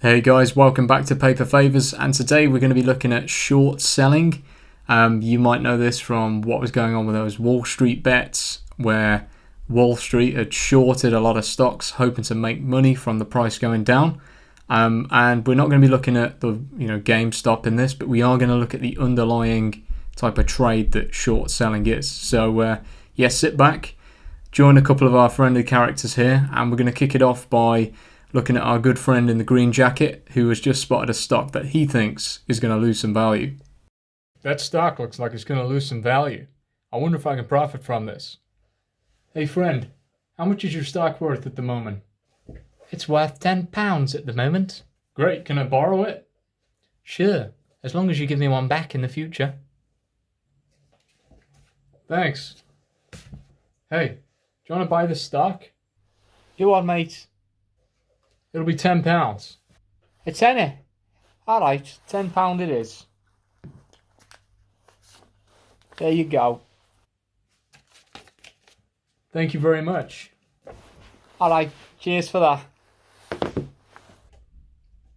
Hey guys, welcome back to Paper Favours, and today we're going to be looking at short selling. You might know this from what was going on with those Wall Street bets, where Wall Street had shorted a lot of stocks hoping to make money from the price going down. And we're not going to be looking at the GameStop in this, but we are going to look at the underlying type of trade that short selling is. So sit back, join a couple of our friendly characters here, and we're going to kick it off by looking at our good friend in the green jacket who has just spotted a stock that he thinks is going to lose some value. That stock looks like it's going to lose some value. I wonder if I can profit from this. Hey friend, how much is your stock worth at the moment? It's worth £10 at the moment. Great, can I borrow it? Sure, as long as you give me one back in the future. Thanks. Hey, do you want to buy this stock? Go on, mate. It'll be £10. A tenner. Alright, £10 it is. There you go. Thank you very much. Alright, cheers for that.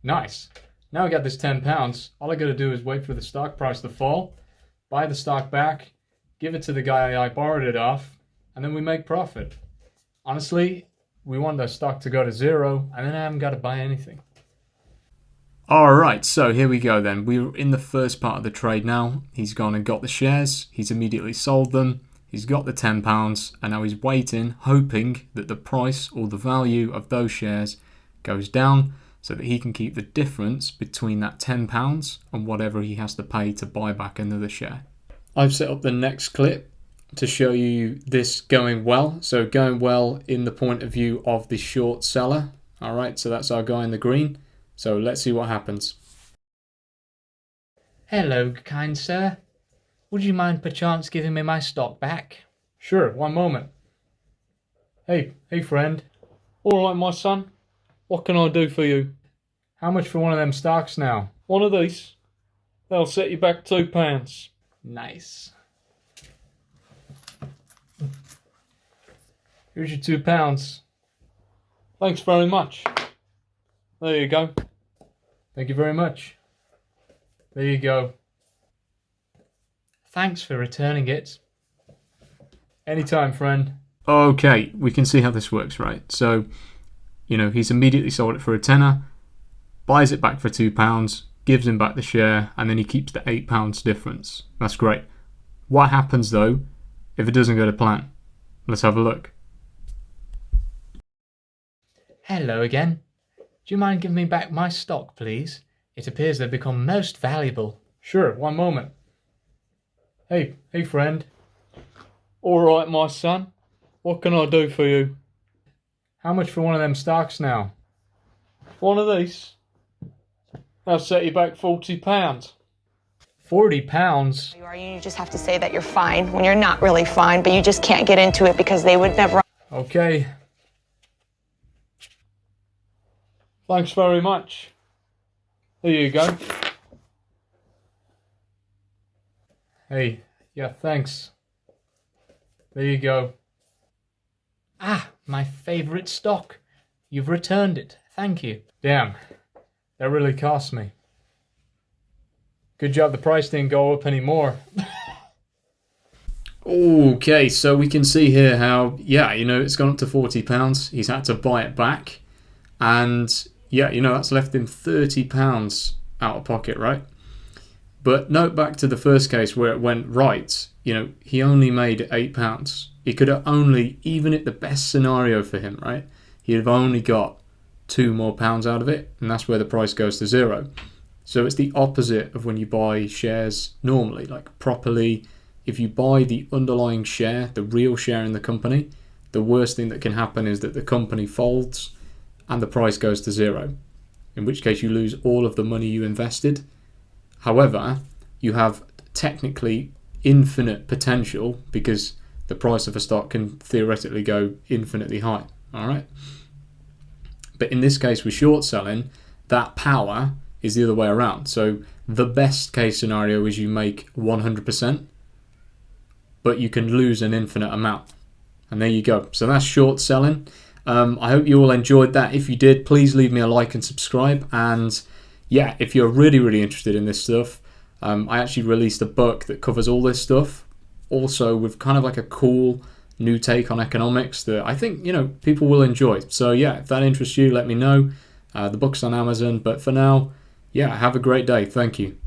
Nice. Now I got this £10. All I gotta do is wait for the stock price to fall, buy the stock back, give it to the guy I borrowed it off, and then we make profit. Honestly, we want the stock to go to zero, and then I haven't got to buy anything. Alright, so here we go then. We're in the first part of the trade now. He's gone and got the shares. He's immediately sold them. He's got the £10, and now he's waiting, hoping that the price or the value of those shares goes down so that he can keep the difference between that £10 and whatever he has to pay to buy back another share. I've set up the next clip to show you this going well. So going well in the point of view of the short seller. All right, so that's our guy in the green. So let's see what happens. Hello, kind sir. Would you mind perchance giving me my stock back? Sure, one moment. Hey friend. All right, my son. What can I do for you? How much for one of them stocks now? One of these. That'll set you back £2. Nice. Here's your £2. Thanks very much. There you go. Thank you very much. There you go. Thanks for returning it. Anytime, friend. Okay, we can see how this works, right? So, he's immediately sold it for a tenner, buys it back for £2, gives him back the share, and then he keeps the £8 difference. That's great. What happens though if it doesn't go to plan? Let's have a look. Hello again. Do you mind giving me back my stock, please? It appears they've become most valuable. Sure, one moment. Hey friend. All right, my son. What can I do for you? How much for one of them stocks now? One of these. I'll set you back £40. £40? You just have to say that you're fine when you're not really fine, but you just can't get into it because they would never. Okay. Thanks very much. There you go. Hey, yeah, thanks. There you go. Ah, my favourite stock. You've returned it. Thank you. Damn, that really cost me. Good job the price didn't go up anymore. Okay, so we can see here how, it's gone up to £40. He's had to buy it back. And, that's left him £30 out of pocket, right? But note back to the first case where it went right. He only made £8. He could have only, even at the best scenario for him, right? He'd have only got £2 more out of it, and that's where the price goes to zero. So it's the opposite of when you buy shares normally, like properly. If you buy the underlying share, the real share in the company, the worst thing that can happen is that the company folds and the price goes to zero, in which case you lose all of the money you invested. However, you have technically infinite potential because the price of a stock can theoretically go infinitely high. All right. But in this case with short selling, that power is the other way around. So the best case scenario is you make 100%, but you can lose an infinite amount. And there you go. So that's short selling. I hope you all enjoyed that. If you did, please leave me a like and subscribe. And yeah, if you're really, really interested in this stuff, I actually released a book that covers all this stuff, also with kind of like a cool new take on economics that I think, people will enjoy. So yeah, if that interests you, let me know. The book's on Amazon. But for now, yeah, have a great day. Thank you.